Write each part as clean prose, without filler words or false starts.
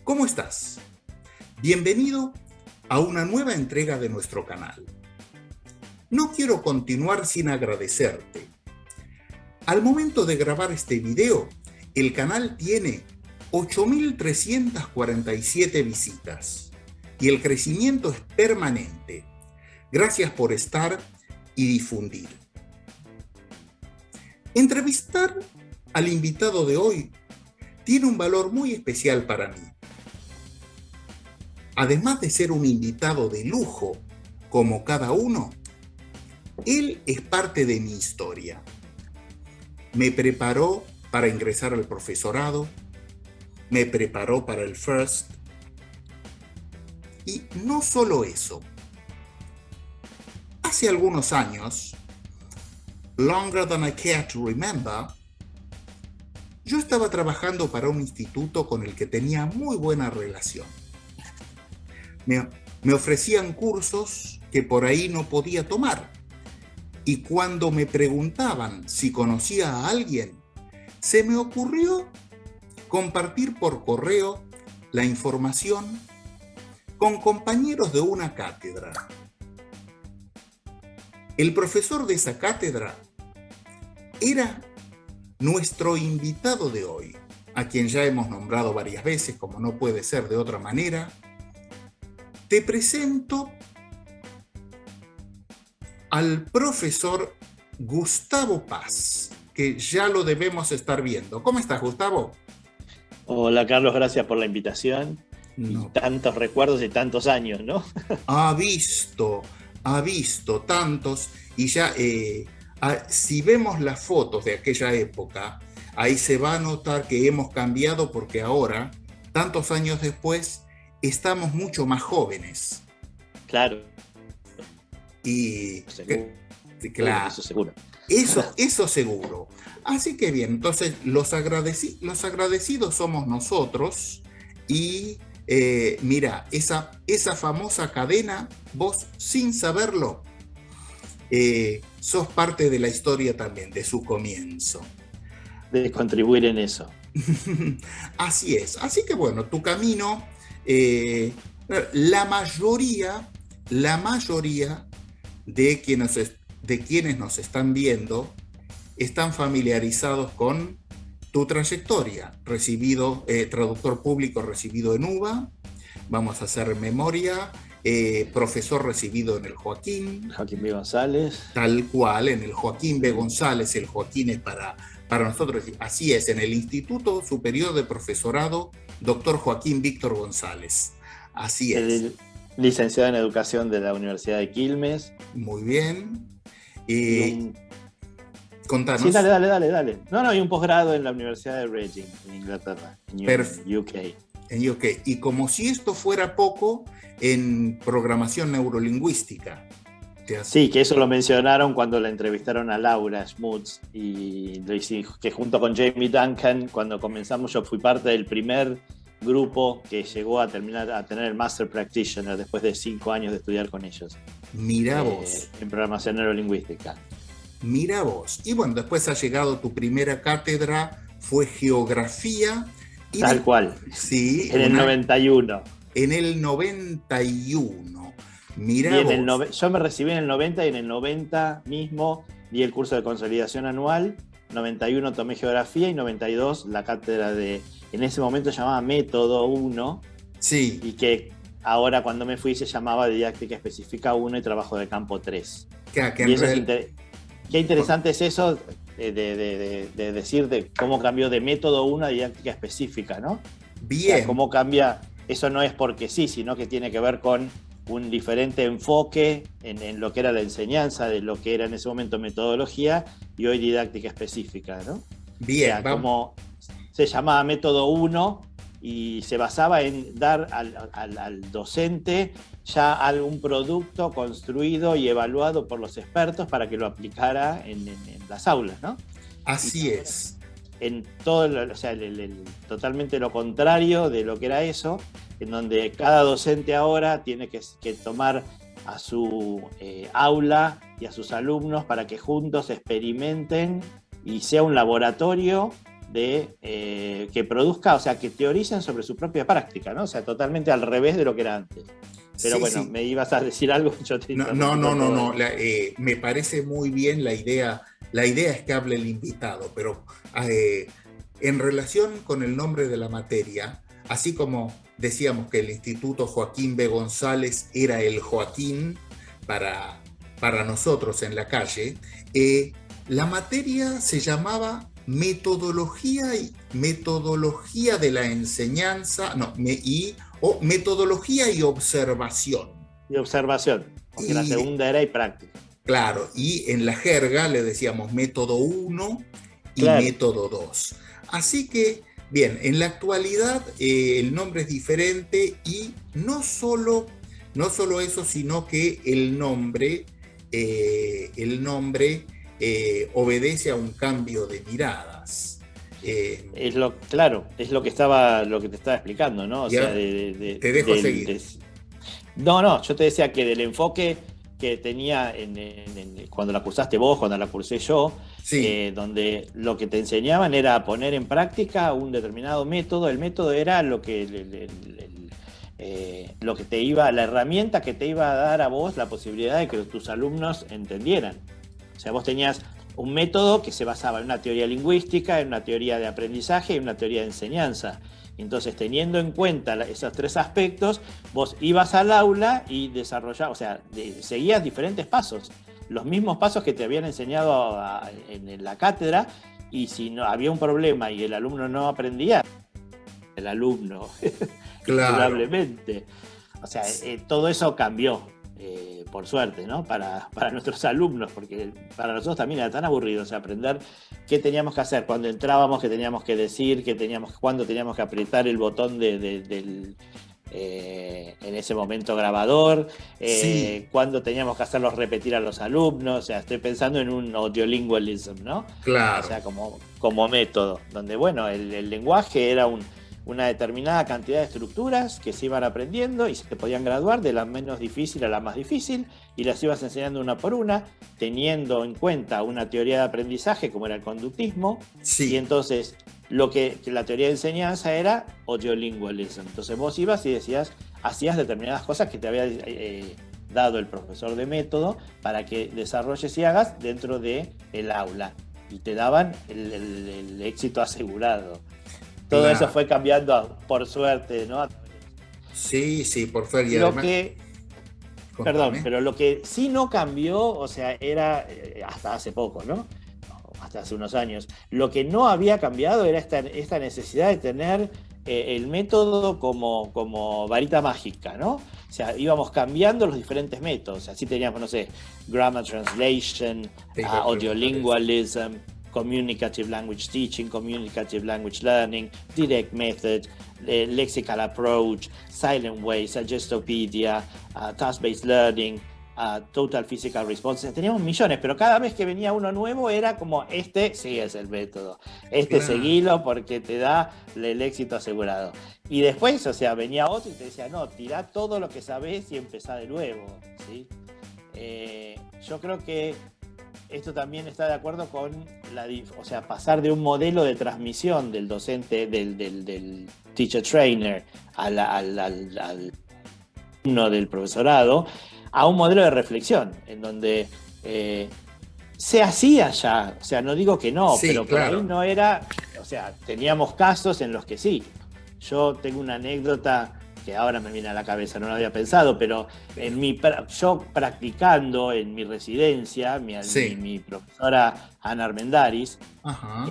¿Cómo estás? Bienvenido a una nueva entrega de nuestro canal. No quiero continuar sin agradecerte. Al momento de grabar este video, el canal tiene 8.347 visitas y el crecimiento es permanente. Gracias por estar y difundir. Entrevistar al invitado de hoy tiene un valor muy especial para mí. Además de ser un invitado de lujo, como cada uno, él es parte de mi historia. Me preparó para ingresar al profesorado, me preparó para el FIRST, y no solo eso. Hace algunos años, longer than I care to remember, yo estaba trabajando para un instituto con el que tenía muy buena relación. Me ofrecían cursos que por ahí no podía tomar. Y cuando me preguntaban si conocía a alguien, se me ocurrió compartir por correo la información con compañeros de una cátedra. El profesor de esa cátedra era nuestro invitado de hoy, a quien ya hemos nombrado varias veces, como no puede ser de otra manera. Te presento al profesor Gustavo Paz, que ya lo debemos estar viendo. ¿Cómo estás, Gustavo? Hola, Carlos, gracias por la invitación. No. Y tantos recuerdos y tantos años, ¿no? Ha visto tantos, y ya si vemos las fotos de aquella época, ahí se va a notar que hemos cambiado porque ahora, tantos años después, estamos mucho más jóvenes. Claro. Y seguro. Claro, eso seguro. Eso seguro. Así que bien, entonces los agradecidos somos nosotros. Y mira, esa famosa cadena, vos sin saberlo, sos parte de la historia también, de su comienzo. De contribuir en eso. Así es. Así que bueno, tu camino, la mayoría de quienes nos están viendo están familiarizados con tu trayectoria. Traductor público recibido en UBA, vamos a hacer memoria, profesor recibido en el Joaquín B. González. Tal cual, en el Joaquín B. González, el Joaquín es para nosotros, así es, en el Instituto Superior de Profesorado, Dr. Joaquín Víctor González. Así es. Licenciado en Educación de la Universidad de Quilmes. Muy bien. Contanos. Sí, dale. No, y un posgrado en la Universidad de Reading, en Inglaterra, en UK. En UK. Y como si esto fuera poco, en programación neurolingüística. Sí, que eso lo mencionaron cuando la entrevistaron a Laura Schmutz, y que junto con Jamie Duncan, cuando comenzamos, yo fui parte del primer grupo que llegó a tener el Master Practitioner después de 5 años de estudiar con ellos. Mirá vos. En programación neurolingüística. Mirá vos. Y bueno, después ha llegado tu primera cátedra, fue geografía. Tal cual. Sí. En el 91. En el 91. Mirá vos. Yo me recibí en el 90 y en el 90 mismo di el curso de consolidación anual. 91 tomé geografía y 92 la cátedra en ese momento se llamaba Método 1. Sí. Y que ahora cuando me fui se llamaba Didáctica Específica 1 y Trabajo de Campo 3. Qué interesante es eso de decir de cómo cambió de Método 1 a Didáctica Específica, ¿no? Bien. O sea, cómo cambia, eso no es porque sí, sino que tiene que ver con un diferente enfoque en lo que era la enseñanza, de lo que era en ese momento metodología y hoy didáctica específica, ¿no? Bien. O sea, como se llamaba Método 1 y se basaba en dar al docente ya algún producto construido y evaluado por los expertos para que lo aplicara en las aulas, ¿no? Así es. En todo, totalmente lo contrario de lo que era eso, en donde cada docente ahora tiene que tomar a su aula y a sus alumnos para que juntos experimenten y sea un laboratorio que produzca, o sea, que teoricen sobre su propia práctica, ¿no? O sea, totalmente al revés de lo que era antes. Pero Sí, bueno, sí. me ibas a decir algo, yo te No, interrumpí no, no, con no, todo no. esto. Me parece muy bien la idea. La idea es que hable el invitado, pero eh, en relación con el nombre de la materia, así como decíamos que el Instituto Joaquín B. González era el Joaquín para, para nosotros en la calle, la materia se llamaba metodología de la enseñanza, no, o metodología y observación. Y observación, porque la Y segunda era y práctica. claro, y en la jerga le decíamos método 1 y Claro, método 2. Así que, bien, en la actualidad el nombre es diferente y no solo eso, sino que el nombre obedece a un cambio de miradas. Eh, claro, es lo que te estaba explicando, ¿no? O sea, ya te dejo seguir. no, no, yo te decía que del enfoque que tenía cuando la cursaste vos, cuando la cursé yo, Sí, donde lo que te enseñaban era poner en práctica un determinado método. El método era lo que te iba, la herramienta que te iba a dar a vos la posibilidad de que tus alumnos entendieran. O sea, vos tenías un método que se basaba en una teoría lingüística, en una teoría de aprendizaje y en una teoría de enseñanza. Entonces, teniendo en cuenta esos tres aspectos, vos ibas al aula y desarrollabas, o sea, seguías diferentes pasos, los mismos pasos que te habían enseñado en la cátedra, y si no había un problema y el alumno no aprendía, el alumno, claro. indudablemente. O sea, todo eso cambió, por suerte, ¿no? Para nuestros alumnos, porque para nosotros también era tan aburrido, o sea, aprender qué teníamos que hacer cuando entrábamos, qué teníamos que decir, cuándo teníamos que apretar el botón en ese momento grabador, Sí, cuándo teníamos que hacerlos repetir a los alumnos. O sea, estoy pensando en un audiolingualism, ¿no? O claro. sea, como método, donde, bueno, el lenguaje era una determinada cantidad de estructuras que se iban aprendiendo y se podían graduar de la menos difícil a la más difícil, y las ibas enseñando una por una, teniendo en cuenta una teoría de aprendizaje como era el conductismo. Y Sí, entonces que la teoría de enseñanza era audiolingualism. Entonces vos ibas y hacías determinadas cosas que te había dado el profesor de método para que desarrolles y hagas dentro del aula, y te daban el éxito asegurado. Todo eso claro. fue cambiando, por suerte, ¿no? Sí, sí, por favor. Y Lo además, que, perdón, contame. pero lo que sí no cambió, o sea, era hasta hace poco, ¿no? Hasta hace unos años. Lo que no había cambiado era esta necesidad de tener el método como varita mágica, ¿no? O sea, íbamos cambiando los diferentes métodos. Así teníamos, no sé, grammar translation, Te iba a preguntar eso. audiolingualism, communicative language teaching, communicative language learning, direct method, lexical approach, silent way, suggestopedia, task-based learning, total physical response. Teníamos millones, pero cada vez que venía uno nuevo era como, sí es el método, Claro, seguilo porque te da el éxito asegurado. Y después, o sea, venía otro y te decía, no, tirá todo lo que sabés y empezá de nuevo, ¿sí? Yo creo que esto también está de acuerdo con o sea, pasar de un modelo de transmisión del docente, del teacher trainer al alumno del profesorado, a un modelo de reflexión, en donde se hacía ya. O sea, no digo que no, sí, pero por ahí claro. no era. O sea, teníamos casos en los que sí. Yo tengo una anécdota que ahora me viene a la cabeza, no lo había pensado, pero yo practicando en mi residencia, Sí, mi profesora Ana Armendaris, ajá,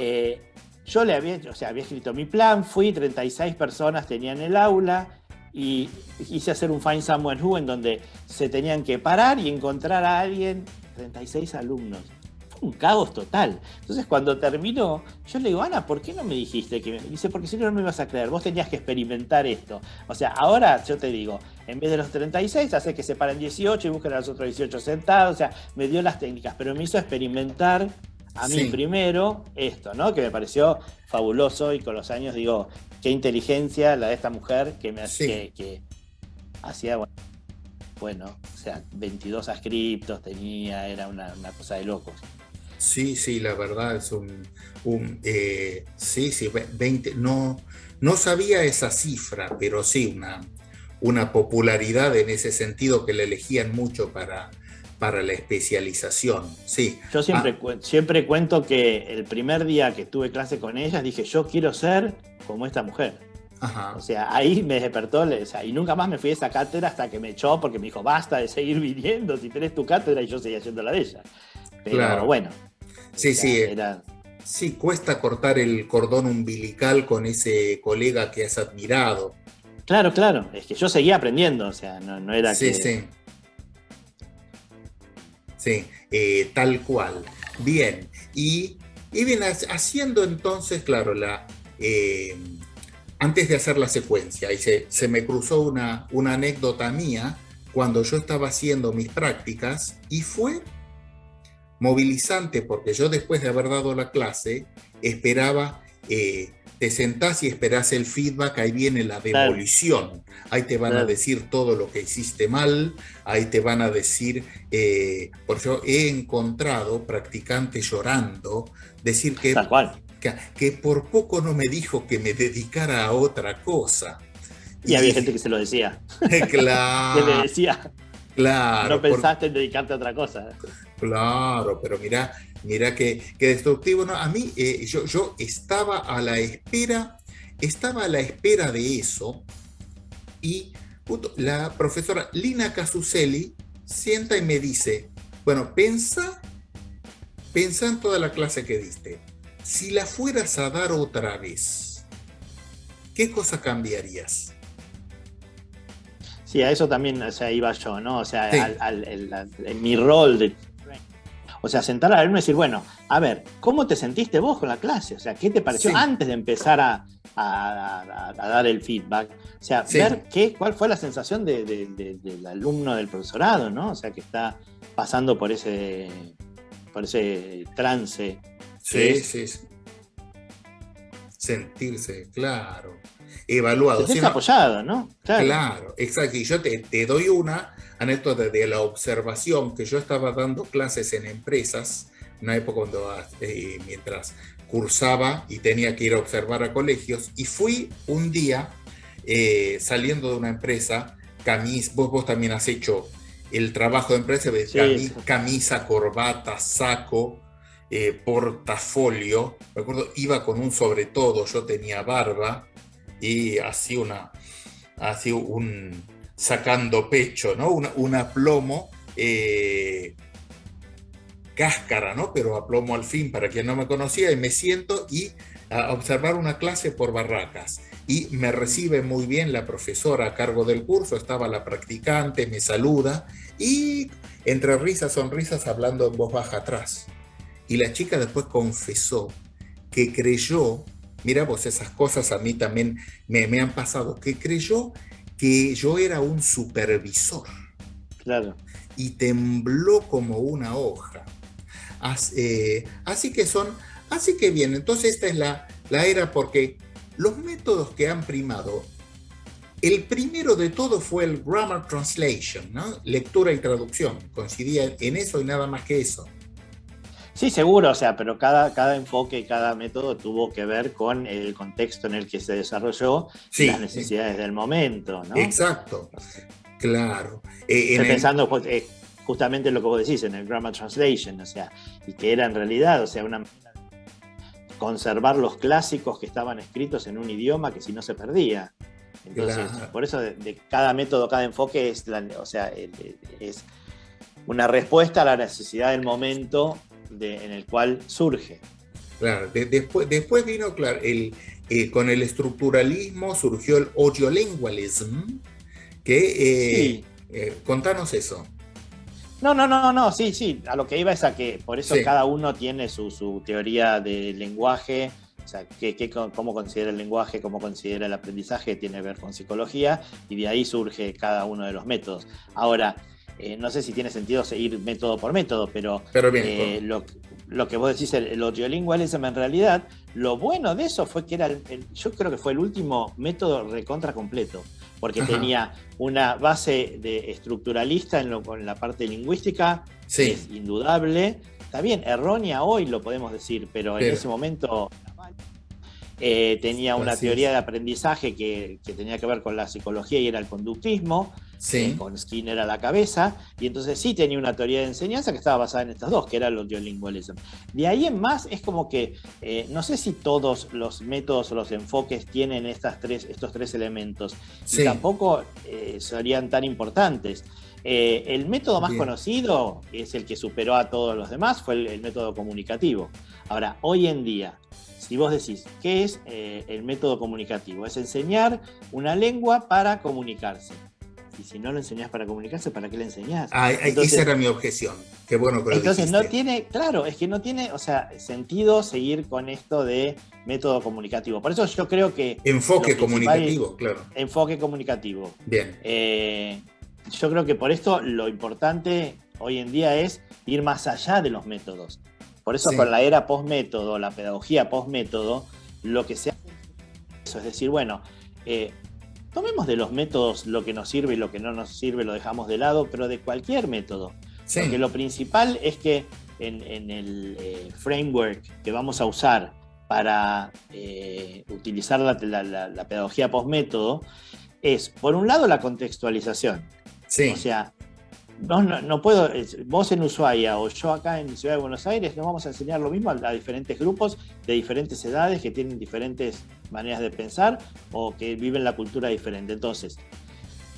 yo había escrito mi plan, 36 personas tenían el aula, y quise hacer un Find Someone Who, en donde se tenían que parar y encontrar a alguien, 36 alumnos. Fue un caos total. Entonces, cuando terminó, yo le digo, Ana, ¿por qué no me dijiste que Dice, porque si no, no me ibas a creer, vos tenías que experimentar esto. O sea, ahora yo te digo, en vez de los 36, hace que se paren 18 y busquen a los otros 18 sentados. O sea, me dio las técnicas, pero me hizo experimentar a mí sí, primero esto, ¿no? Que me pareció fabuloso, y con los años digo, qué inteligencia la de esta mujer sí. que hacía, bueno, o sea, 22 ascriptos tenía, era una cosa de locos. Sí, sí, la verdad es sí, sí, 20, no, no sabía esa cifra, pero sí, una popularidad en ese sentido que le elegían mucho para la especialización, sí. Yo siempre, Ah, siempre cuento que el primer día que tuve clase con ella dije, yo quiero ser como esta mujer. O ajá, sea, ahí me despertó, o sea, y nunca más me fui a esa cátedra hasta que me echó porque me dijo, basta de seguir viniendo, si tenés tu cátedra, y yo seguía haciendo la de ella. Pero claro. bueno, o Sí, sí, sea, era... sí, cuesta cortar el cordón umbilical con ese colega que has admirado. Claro, claro, es que yo seguía aprendiendo, o sea, no, no era Sí, que... sí, sí, tal cual. Bien, y bien, haciendo entonces, claro, eh, antes de hacer la secuencia, y se me cruzó una anécdota mía cuando yo estaba haciendo mis prácticas y fue movilizante porque yo después de haber dado la clase esperaba, te sentás y esperás el feedback, ahí viene la Claro, demolición, ahí te van a claro, decir todo lo que hiciste mal, ahí te van a decir, porque yo he encontrado practicantes llorando, decir tal cual. que por poco no me dijo que me dedicara a otra cosa. Y había Y gente que se lo decía, que le claro, decía, no claro, pensaste en dedicarte a otra cosa. claro, pero mira, mira que destructivo, ¿no? A mí, yo estaba a la espera de eso y la profesora Lina Casuselli sienta y me dice, bueno, pensa en toda la clase que diste. Si la fueras a dar otra vez, ¿qué cosa cambiarías? Sí, a eso también, o sea, iba yo, ¿no? O sea, Sí, en mi rol de... O sea, sentar al alumno y decir, bueno, a ver, ¿cómo te sentiste vos con la clase? O sea, ¿qué te pareció sí, antes de empezar a dar el feedback? O sea, sí, ver cuál fue la sensación del alumno del profesorado, ¿no? O sea, que está pasando por ese trance que sí, es sí, sí. Sentirse, claro, evaluado. sentirse Sino, apoyado, ¿no? Claro. claro, exacto. Y yo te doy una anécdota de la observación que yo estaba dando clases en empresas, una época cuando, mientras cursaba y tenía que ir a observar a colegios, y fui un día saliendo de una empresa, vos también has hecho el trabajo de empresa, Sí, sí. camisa, corbata, saco, portafolio. Me acuerdo, iba con un sobre todo, yo tenía barba y así sacando pecho, ¿no? Un aplomo, cáscara, ¿no? Pero aplomo al fin, para quien no me conocía, y me siento y a observar una clase por barracas. Y me recibe muy bien la profesora a cargo del curso, estaba la practicante, me saluda y entre risas, sonrisas, hablando en voz baja atrás. Y la chica después confesó que creyó, mira vos, esas cosas a mí también me han pasado, que creyó que yo era un supervisor Claro. y tembló como una hoja. Así que así que bien, entonces esta es la era porque los métodos que han primado, el primero de todo fue el grammar translation, ¿no? Lectura y traducción, coincidía en eso y nada más que eso. Sí, seguro, o sea, pero cada enfoque y cada método tuvo que ver con el contexto en el que se desarrolló y las Sí, necesidades del momento, ¿no? exacto, O sea, claro. estoy pensando pues, justamente en lo que vos decís, en el Grammar Translation, o sea, y que era en realidad, o sea, una manera de conservar los clásicos que estaban escritos en un idioma que si no se perdía. Entonces, Claro, por eso de cada método, cada enfoque es, o sea, es una respuesta a la necesidad del momento en el cual surge. claro. Después vino, claro, con el estructuralismo surgió el audiolingualism, que Sí, contanos eso. no, sí, sí, a lo que iba es a que por eso Sí, cada uno tiene su teoría del lenguaje, o sea, cómo considera el lenguaje, cómo considera el aprendizaje, tiene que ver con psicología, y de ahí surge cada uno de los métodos. Ahora, no sé si tiene sentido seguir método por método, pero pero bien, lo que vos decís, el audiolingualism en realidad, lo bueno de eso fue que era, yo creo que fue el último método recontra completo, porque ajá, tenía una base de estructuralista en la parte lingüística, que sí, es indudable, está bien, errónea hoy lo podemos decir, pero en ese momento tenía una teoría de aprendizaje que tenía que ver con la psicología y era el conductismo, con Skinner a la cabeza, y entonces sí tenía una teoría de enseñanza que estaba basada en estas dos, que era el audiolingualism. De ahí en más es como que, no sé si todos los métodos o los enfoques tienen estos tres elementos, y tampoco serían tan importantes. El método más conocido es el que superó a todos los demás, fue el método comunicativo. Ahora, hoy en día, si vos decís, ¿qué es el método comunicativo? Es enseñar una lengua para comunicarse. Y si no lo enseñás para comunicarse, ¿para qué le enseñás? Entonces, esa era mi objeción. Qué bueno que lo entonces dijiste. No tiene, claro, es que no tiene, sentido seguir con esto de método comunicativo. Por eso yo creo que... Enfoque comunicativo, claro. Enfoque comunicativo. Bien. Yo creo que por esto lo importante hoy en día es ir más allá de los métodos. Por eso con la era post-método, la pedagogía post-método, lo que se hace es decir, bueno, tomemos de los métodos lo que nos sirve y lo que no nos sirve, lo dejamos de lado, pero de cualquier método. Porque lo principal es que en el framework que vamos a usar para utilizar la pedagogía post-método es, por un lado, la contextualización. O sea, no puedo, vos en Ushuaia o yo acá en Ciudad de Buenos Aires, no vamos a enseñar lo mismo a diferentes grupos de diferentes edades que tienen diferentes maneras de pensar o que viven la cultura diferente. Entonces,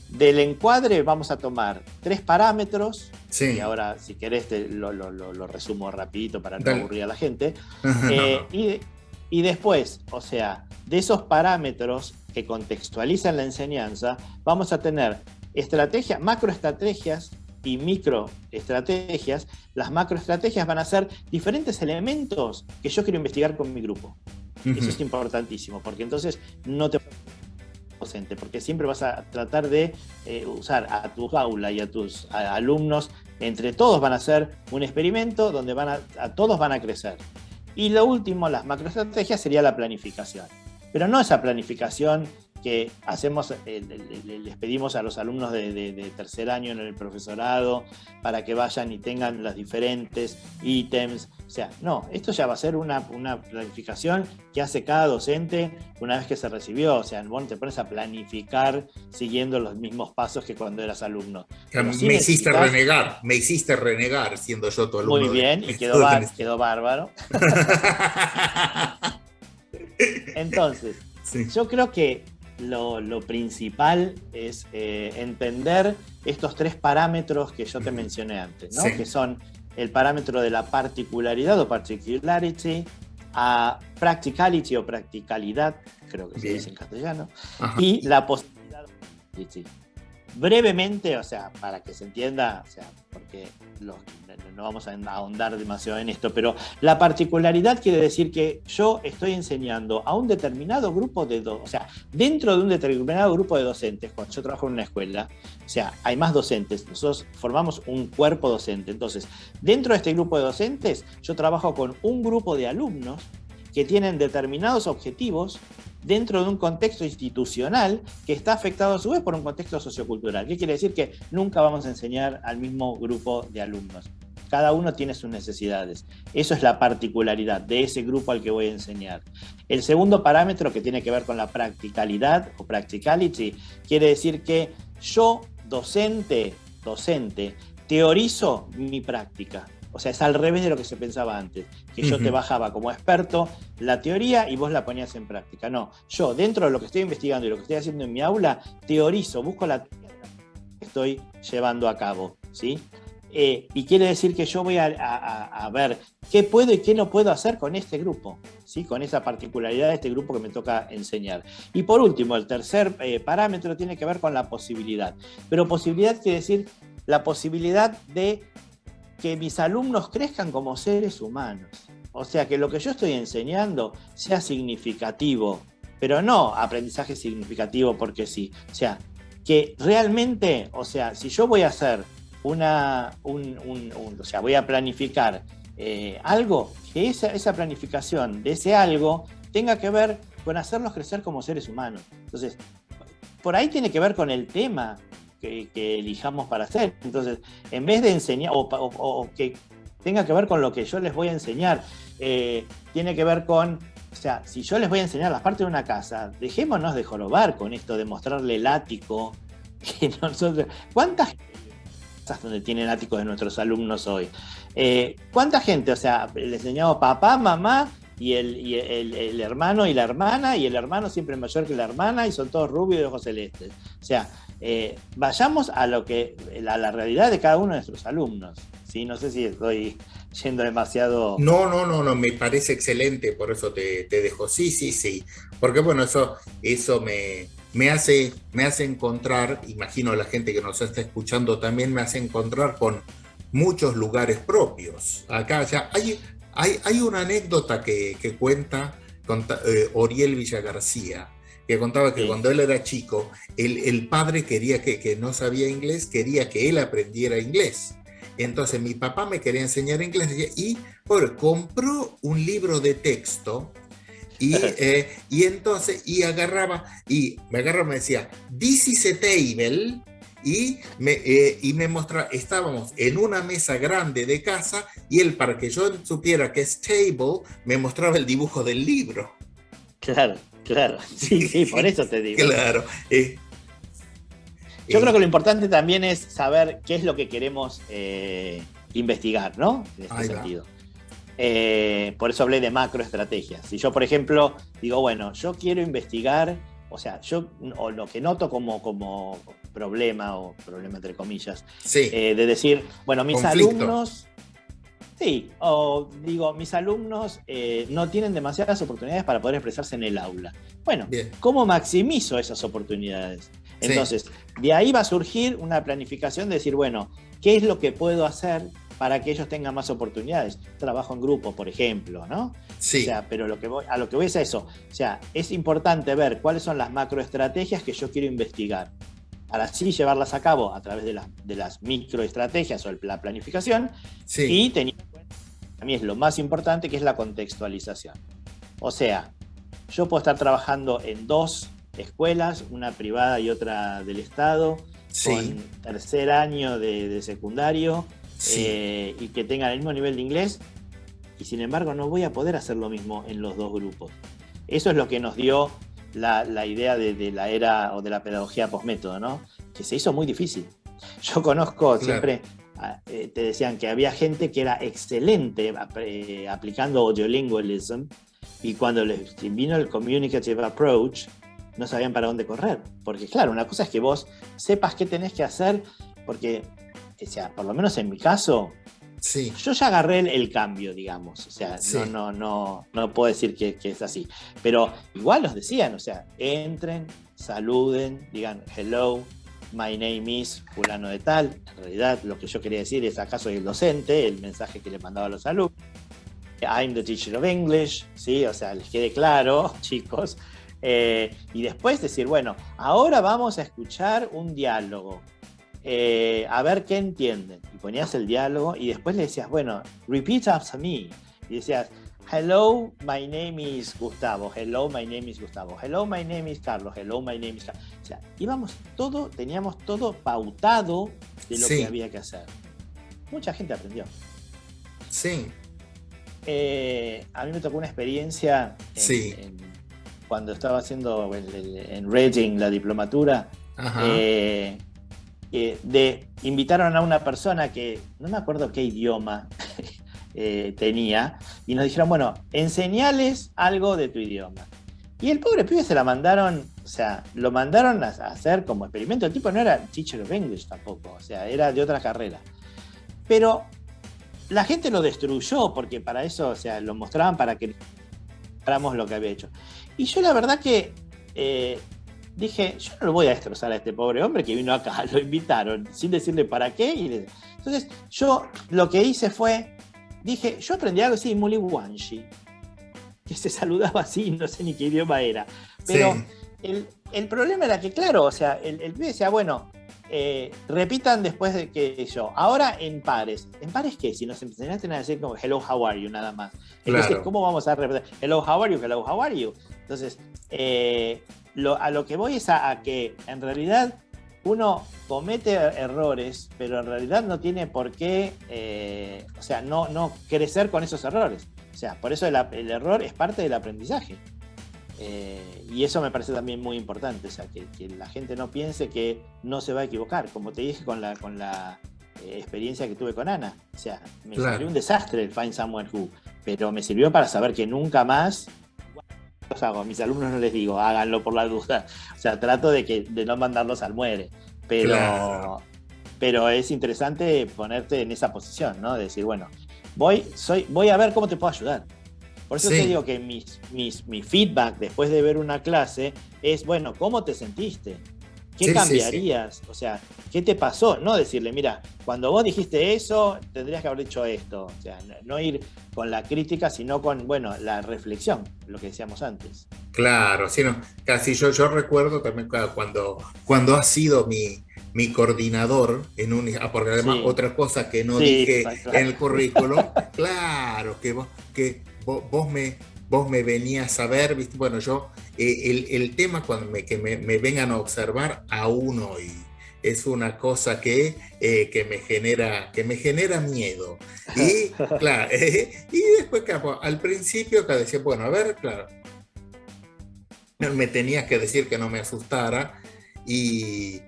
del encuadre vamos a tomar 3 parámetros, y ahora si querés lo resumo rapidito para no aburrir a la gente, y después, de esos parámetros que contextualizan la enseñanza, vamos a tener macroestrategias y microestrategias. Las macroestrategias van a ser diferentes elementos que yo quiero investigar con mi grupo. Eso es importantísimo, porque entonces no te docente, porque siempre vas a tratar de usar a tu aula y a tus alumnos, entre todos van a hacer un experimento donde todos van a crecer. Y lo último, las macroestrategias, sería la planificación. Pero no esa planificación que hacemos, les pedimos a los alumnos de tercer año en el profesorado para que vayan y tengan los diferentes ítems. No, esto ya va a ser una planificación que hace cada docente una vez que se recibió. Vos te pones a planificar siguiendo los mismos pasos que cuando eras alumno. Me hiciste renegar siendo yo tu alumno. Muy bien, y quedó bárbaro. Entonces, yo creo que lo principal es entender estos 3 parámetros que yo te mencioné antes, ¿no? Que son el parámetro de la particularidad o particularity, a practicality o practicalidad, creo que se dice en castellano, y la posibilidad de practicality. Brevemente, para que se entienda, porque no vamos a ahondar demasiado en esto, pero la particularidad quiere decir que yo estoy enseñando a un determinado grupo dentro de un determinado grupo de docentes. Cuando yo trabajo en una escuela, hay más docentes, nosotros formamos un cuerpo docente. Entonces, dentro de este grupo de docentes, yo trabajo con un grupo de alumnos que tienen determinados objetivos dentro de un contexto institucional que está afectado a su vez por un contexto sociocultural. ¿Qué quiere decir? Que nunca vamos a enseñar al mismo grupo de alumnos. Cada uno tiene sus necesidades. Eso es la particularidad de ese grupo al que voy a enseñar. El segundo parámetro, que tiene que ver con la practicalidad o practicality, quiere decir que yo, docente, teorizo mi práctica. Es al revés de lo que se pensaba antes, que yo te bajaba como experto la teoría y vos la ponías en práctica. No, yo dentro de lo que estoy investigando y lo que estoy haciendo en mi aula, teorizo, busco la teoría que estoy llevando a cabo, ¿sí? Y quiere decir que yo voy a ver qué puedo y qué no puedo hacer con este grupo, ¿sí? Con esa particularidad de este grupo que me toca enseñar. Y por último, el tercer parámetro tiene que ver con la posibilidad. Pero posibilidad quiere decir la posibilidad de que mis alumnos crezcan como seres humanos. Que lo que yo estoy enseñando sea significativo, pero no aprendizaje significativo porque sí. Que realmente, si yo voy a hacer voy a planificar algo, que esa planificación de ese algo tenga que ver con hacerlos crecer como seres humanos. Entonces, por ahí tiene que ver con el tema que elijamos para hacer. Entonces, en vez de enseñar o que tenga que ver con lo que yo les voy a enseñar. Tiene que ver con, o sea, si yo les voy a enseñar las partes de una casa, dejémonos de jorobar con esto de mostrarle el ático. Que nosotros, ¿cuántas casas donde tienen áticos de nuestros alumnos hoy? ¿Cuánta gente? O sea, le enseñamos papá, mamá y el hermano y la hermana, y el hermano siempre es mayor que la hermana, y son todos rubios de ojos celestes. O sea, vayamos a la realidad de cada uno de nuestros alumnos. ¿Sí? No sé si estoy yendo demasiado... No, me parece excelente, por eso te dejo. Sí. Porque bueno, eso me hace encontrar, imagino la gente que nos está escuchando también, me hace encontrar con muchos lugares propios. Acá ya hay una anécdota que cuenta Oriel Villagarcía, que contaba que cuando él era chico, el padre quería que no sabía inglés, quería que él aprendiera inglés. Entonces mi papá me quería enseñar inglés y compró un libro de texto y entonces me agarraba y me decía, "This is a table", y me mostraba, estábamos en una mesa grande de casa y él, para que yo supiera que es table, me mostraba el dibujo del libro. Claro, sí, por eso te digo. Claro. Yo creo que lo importante también es saber qué es lo que queremos investigar, ¿no? En este sentido. Por eso hablé de macroestrategias. Si yo, por ejemplo, digo, bueno, yo quiero investigar, o sea, o lo que noto como problema, o problema entre comillas, sí. De decir, bueno, mis conflicto. Alumnos, sí, o digo, mis alumnos no tienen demasiadas oportunidades para poder expresarse en el aula. Bueno, bien. ¿Cómo maximizo esas oportunidades? Entonces, de ahí va a surgir una planificación de decir, bueno, ¿qué es lo que puedo hacer para que ellos tengan más oportunidades? Trabajo en grupo, por ejemplo, ¿no? Sí. O sea, pero a lo que voy es a eso. O sea, es importante ver cuáles son las macroestrategias que yo quiero investigar, para así llevarlas a cabo a través de las microestrategias o la planificación, y teniendo en cuenta, a mí es lo más importante, que es la contextualización. O sea, yo puedo estar trabajando en 2 escuelas, una privada y otra del Estado, con tercer año de secundario, y que tengan el mismo nivel de inglés, y sin embargo no voy a poder hacer lo mismo en los 2 grupos. Eso es lo que nos dio la idea de la era o de la pedagogía postmétodo, ¿no? Que se hizo muy difícil. Yo conozco, siempre te decían que había gente que era excelente aplicando audiolingualism, y cuando les vino el communicative approach, no sabían para dónde correr. Porque claro, una cosa es que vos sepas qué tenés que hacer, porque, o sea, por lo menos en mi caso, yo ya agarré el cambio, digamos. O sea, no puedo decir que es así. Pero igual los decían, o sea, entren, saluden, digan hello, my name is fulano de tal. En realidad lo que yo quería decir es, acá soy el docente, el mensaje que le mandaba a los alumnos. I'm the teacher of English, ¿sí? O sea, les quede claro, chicos. Y después decir, bueno, ahora vamos a escuchar un diálogo, a ver qué entienden. Y ponías el diálogo y después le decías, bueno, repeat after me. Y decías, hello, my name is Gustavo. Hello, my name is Gustavo. Hello, my name is Carlos. Hello, my name is Carlos. O sea, teníamos todo pautado de lo que había que hacer. Mucha gente aprendió. Sí. A mí me tocó una experiencia cuando estaba haciendo en Reading la diplomatura, invitaron a una persona que no me acuerdo qué idioma tenía, y nos dijeron, bueno, enseñales algo de tu idioma. Y el pobre pibe se la mandaron, o sea, lo mandaron a hacer como experimento. El tipo no era teacher of English tampoco, o sea, era de otra carrera. Pero la gente lo destruyó, porque para eso, o sea, lo mostraban para que mostráramos lo que había hecho. Y yo la verdad que dije, yo no lo voy a destrozar a este pobre hombre que vino acá, lo invitaron sin decirle para qué. Entonces yo lo que hice fue, dije, yo aprendí algo así, Muliwanshi, que se saludaba así, no sé ni qué idioma era. Pero el problema era que, claro, o sea, el pibe decía, bueno, repitan después de que yo. Ahora en pares. ¿En pares qué? Si nos enseñaste a decir como hello, how are you, nada más. Entonces, claro, ¿cómo vamos a repetir? Hello, how are you, hello, how are you. Entonces, a lo que voy es a que en realidad uno comete errores, pero en realidad no tiene por qué, o sea, no crecer con esos errores. O sea, por eso el error es parte del aprendizaje. Y eso me parece también muy importante, o sea, que la gente no piense que no se va a equivocar, como te dije con la experiencia que tuve con Ana. O sea, me salió un desastre el Find Someone Who, pero me sirvió para saber que nunca más los hago. A mis alumnos no les digo, háganlo por la duda. O sea, trato de no mandarlos al muere. Pero es interesante ponerte en esa posición, ¿no? De decir, bueno, voy a ver cómo te puedo ayudar. Por eso te digo que mi feedback después de ver una clase es, bueno, ¿cómo te sentiste? ¿Qué cambiarías? O sea, ¿qué te pasó? No decirle, mira, cuando vos dijiste eso, tendrías que haber dicho esto. O sea, no ir con la crítica, sino con, bueno, la reflexión, lo que decíamos antes. Claro, sí, no, casi yo recuerdo también cuando has sido mi coordinador porque además otra cosa que no dije en el currículum, claro, que vos me venías a ver, ¿viste? Bueno, yo, el tema que me vengan a observar aún hoy es una cosa que me genera miedo. Y claro, y después, claro, al principio que decía, bueno, a ver, claro, me tenías que decir que no me asustara, y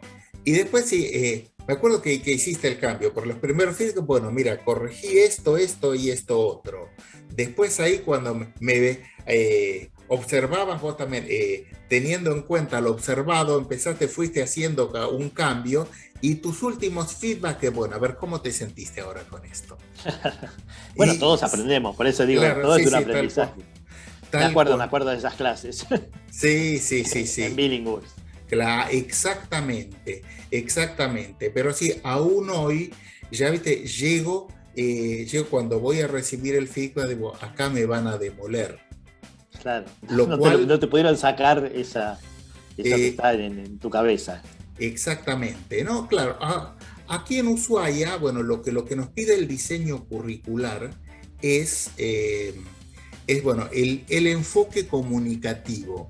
después me acuerdo que hiciste el cambio. Por los primeros físicos, bueno, mira, corregí esto y esto otro. Después ahí cuando me observabas vos también, teniendo en cuenta lo observado, fuiste haciendo un cambio, y tus últimos feedback, bueno, a ver, ¿cómo te sentiste ahora con esto? Bueno, todos aprendemos, por eso digo, claro, todo es un aprendizaje. Me acuerdo de esas clases. Sí. En Billinghurst. Claro, exactamente. Pero sí, aún hoy, ya viste, llego cuando voy a recibir el feedback, digo, acá me van a demoler. Claro, no te pudieron sacar esa que está en tu cabeza. Exactamente, ¿no? Claro, aquí en Ushuaia, bueno, lo que nos pide el diseño curricular es bueno, el enfoque comunicativo.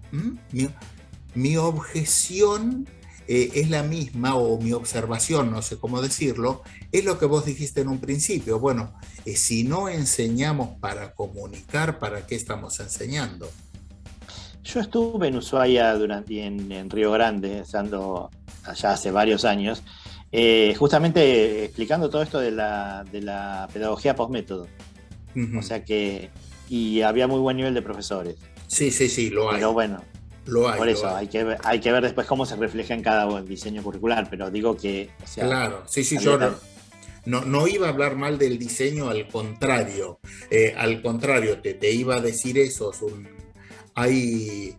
Mi objeción es la misma, o mi observación, no sé cómo decirlo, es lo que vos dijiste en un principio. Bueno, si no enseñamos para comunicar, ¿para qué estamos enseñando? Yo estuve en Ushuaia en Río Grande, estando allá hace varios años, justamente explicando todo esto de la pedagogía postmétodo. O sea que, y había muy buen nivel de profesores. Sí, lo hay. Pero bueno, por eso hay que ver después cómo se refleja en cada diseño curricular, pero digo que... O sea, claro, sí, yo no iba a hablar mal del diseño, al contrario. Te iba a decir eso. Hay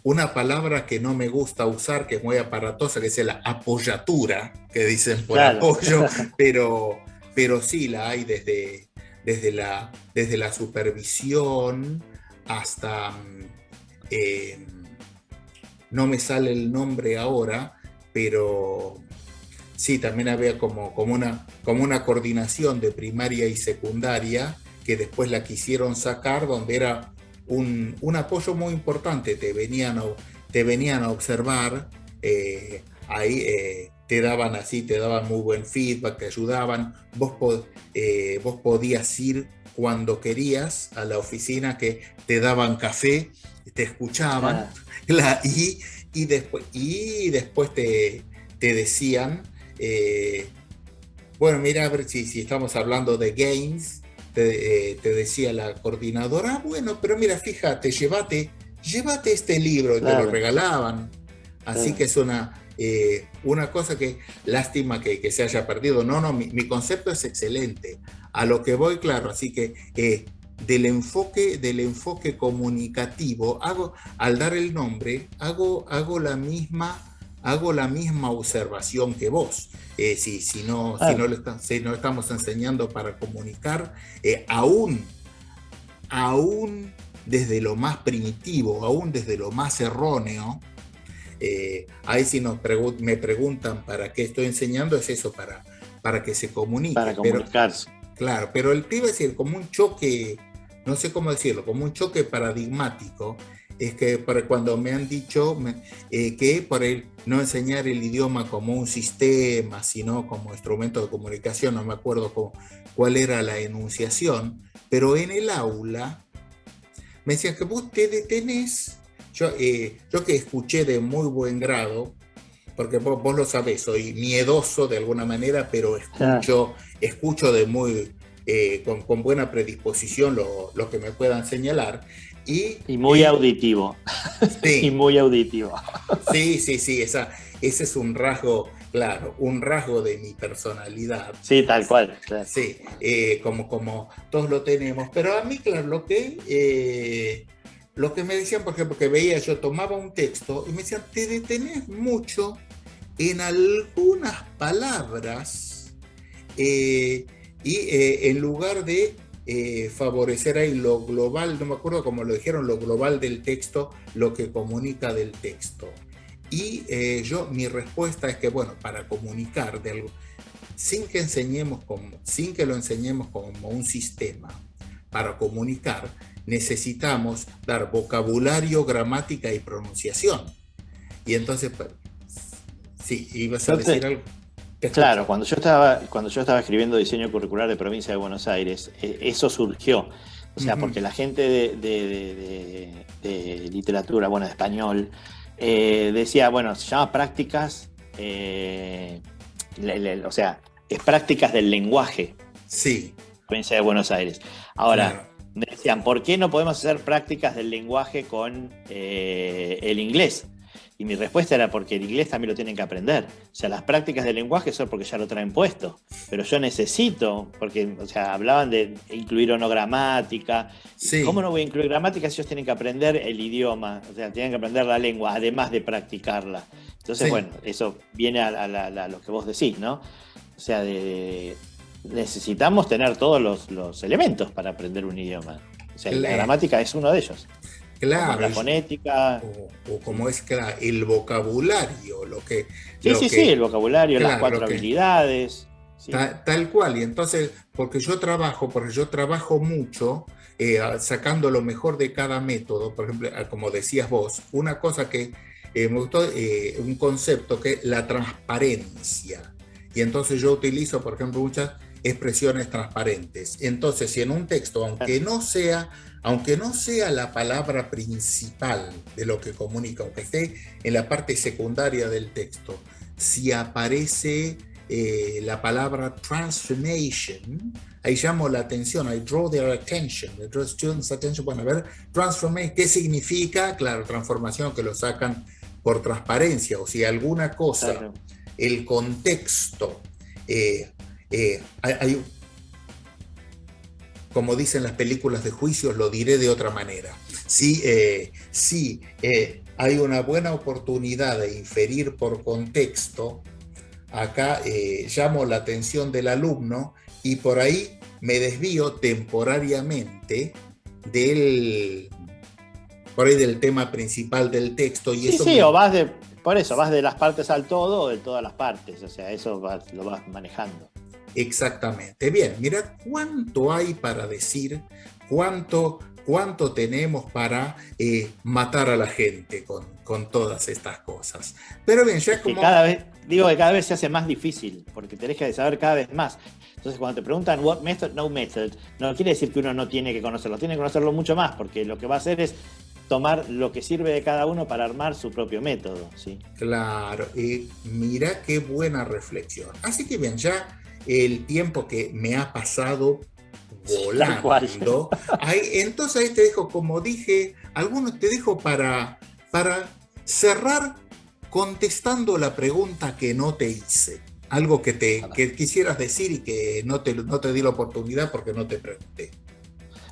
una palabra que no me gusta usar, que es muy aparatosa, que es la apoyatura, que dicen por apoyo, pero sí la hay desde la supervisión hasta, no me sale el nombre ahora, pero sí, también había como una coordinación de primaria y secundaria, que después la quisieron sacar, donde era un apoyo muy importante. Te venían a observar, ahí te daban muy buen feedback, te ayudaban. Vos podías ir cuando querías a la oficina, que te daban café, te escuchaban, y después te decían, bueno, mira, a ver si estamos hablando de games, te decía la coordinadora, bueno, pero mira, fíjate, llévate este libro, y te lo regalaban. Así que es una cosa que lástima que se haya perdido. No, mi concepto es excelente. A lo que voy, claro, así que del enfoque comunicativo, al dar el nombre, hago la misma observación que vos. Si no estamos enseñando para comunicar, aún desde lo más primitivo, aún desde lo más erróneo, ahí si me preguntan para qué estoy enseñando, es eso, para que se comunique. Para comunicarse. Claro, pero el tema es decir, como un choque, no sé cómo decirlo, como un choque paradigmático, es que cuando me han dicho que por el no enseñar el idioma como un sistema, sino como instrumento de comunicación, no me acuerdo cuál era la enunciación, pero en el aula me decían que vos te detenés. Yo que escuché de muy buen grado, porque vos lo sabés, soy miedoso de alguna manera, pero escucho de muy, con buena predisposición lo que me puedan señalar. Y muy auditivo. Sí. Y muy auditivo. Sí, ese es un rasgo, claro, un rasgo de mi personalidad. Sí, tal cual. Claro. Sí, como todos lo tenemos. Pero a mí, claro, lo que me decían, por ejemplo, que veía, yo tomaba un texto y me decían, te detenés mucho en algunas palabras en lugar de favorecer ahí lo global, no me acuerdo cómo lo dijeron, lo global del texto, lo que comunica del texto. Y mi respuesta es que, bueno, para comunicar de algo, sin que lo enseñemos como un sistema, para comunicar necesitamos dar vocabulario, gramática y pronunciación. Y entonces, sí, ibas a decir algo. Claro, cuando yo estaba escribiendo diseño curricular de Provincia de Buenos Aires, eso surgió. O sea, porque la gente de literatura, bueno, de español, decía, bueno, se llama prácticas, o sea, es prácticas del lenguaje. Sí. Provincia de Buenos Aires. Ahora, me decían, ¿por qué no podemos hacer prácticas del lenguaje con el inglés? Y mi respuesta era porque el inglés también lo tienen que aprender. O sea, las prácticas del lenguaje son porque ya lo traen puesto. Pero yo necesito, porque, o sea, hablaban de incluir o no gramática. Sí. ¿Cómo no voy a incluir gramática si ellos tienen que aprender el idioma? O sea, tienen que aprender la lengua, además de practicarla. Entonces, bueno, eso viene a lo que vos decís, ¿no? O sea, necesitamos tener todos los elementos para aprender un idioma. O sea, la gramática es uno de ellos. Claro. Como la fonética. O como es el vocabulario. El vocabulario, claro, las 4 habilidades. Sí. Tal cual. Y entonces, porque yo trabajo mucho sacando lo mejor de cada método. Por ejemplo, como decías vos, una cosa que me gustó, un concepto que es la transparencia. Y entonces yo utilizo, por ejemplo, muchas expresiones transparentes. Entonces, si en un texto, aunque no sea la palabra principal de lo que comunica, aunque esté en la parte secundaria del texto, si aparece la palabra transformation, ahí llamo la atención, I draw their attention, I draw students' attention. Bueno, a ver, transformation, ¿qué significa? Claro, transformación, que lo sacan por transparencia, o si alguna cosa, claro, el contexto, hay, como dicen las películas de juicios, lo diré de otra manera. Si hay una buena oportunidad de inferir por contexto, acá llamo la atención del alumno y por ahí me desvío temporariamente del tema principal del texto. Y o vas de las partes al todo o de todas las partes, o sea, eso lo vas manejando. Exactamente. Bien, mira cuánto hay para decir, cuánto tenemos para matar a la gente con todas estas cosas. Pero bien, ya como... cada vez se hace más difícil, porque tenés que saber cada vez más. Entonces, cuando te preguntan what method, no method, no quiere decir que uno no tiene que conocerlo, tiene que conocerlo mucho más, porque lo que va a hacer es tomar lo que sirve de cada uno para armar su propio método, ¿sí? Claro, mira qué buena reflexión. Así que bien, ya el tiempo que me ha pasado volando. Entonces ahí te dejo, como dije, algunos te dejo para cerrar contestando la pregunta que no te hice. Algo que quisieras decir y que no te di la oportunidad porque no te pregunté.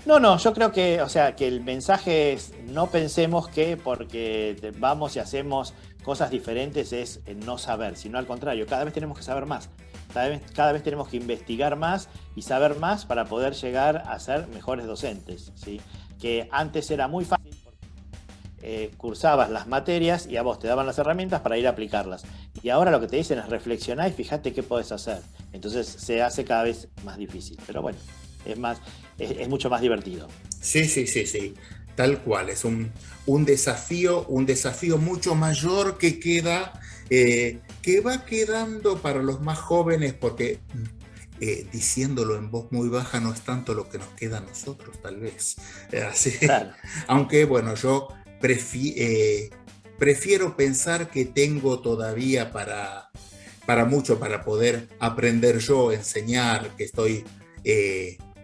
No, yo creo que, o sea, que el mensaje es: no pensemos que porque vamos y hacemos cosas diferentes es no saber, sino al contrario, cada vez tenemos que saber más. Cada vez tenemos que investigar más y saber más para poder llegar a ser mejores docentes, ¿sí? Que antes era muy fácil porque cursabas las materias y a vos te daban las herramientas para ir a aplicarlas. Y ahora lo que te dicen es reflexionar y fíjate qué podés hacer. Entonces se hace cada vez más difícil. Pero bueno, es mucho más divertido. Sí. Tal cual, es un desafío mucho mayor que va quedando para los más jóvenes, porque diciéndolo en voz muy baja no es tanto lo que nos queda a nosotros, tal vez. Así, Claro. aunque bueno, yo prefiero pensar que tengo todavía para mucho, para poder aprender yo, enseñar, que estoy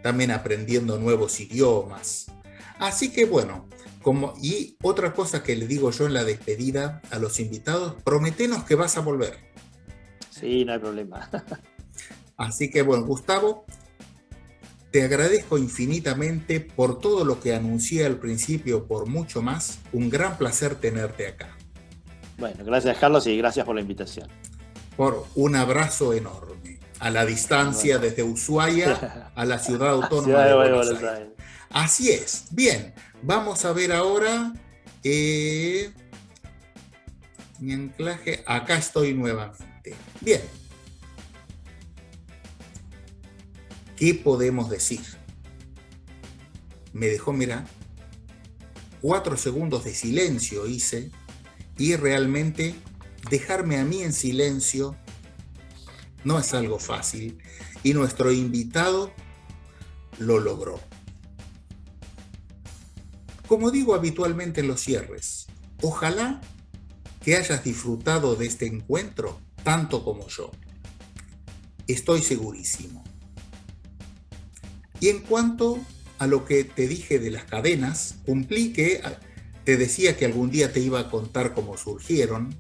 también aprendiendo nuevos idiomas. Así que bueno, y otra cosa que le digo yo en la despedida a los invitados, prometenos que vas a volver. Sí, no hay problema. Así que bueno, Gustavo, te agradezco infinitamente por todo lo que anuncié al principio, por mucho más. Un gran placer tenerte acá. Bueno, gracias Carlos y gracias por la invitación. Por un abrazo enorme. A la distancia, Bueno. desde Ushuaia a la ciudad autónoma Ciudad de de Buenos Buenos Aires. Aires. Así es. Bien, vamos a ver ahora mi anclaje. Acá estoy nuevamente. Bien. ¿Qué podemos decir? Me dejó, mira, 4 segundos de silencio hice, y realmente dejarme a mí en silencio no es algo fácil, y nuestro invitado lo logró. Como digo habitualmente en los cierres, ojalá que hayas disfrutado de este encuentro tanto como yo. Estoy segurísimo. Y en cuanto a lo que te dije de las cadenas, cumplí que te decía que algún día te iba a contar cómo surgieron.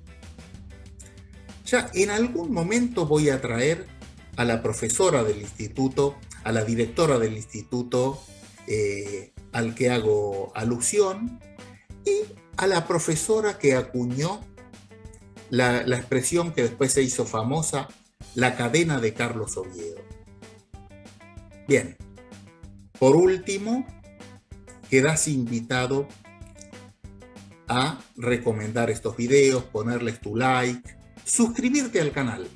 Ya en algún momento voy a traer a la profesora del instituto, a la directora del instituto al que hago alusión, y a la profesora que acuñó la expresión que después se hizo famosa, la cadena de Carlos Oviedo. Bien, por último, quedas invitado a recomendar estos videos, ponerles tu like, suscribirte al canal.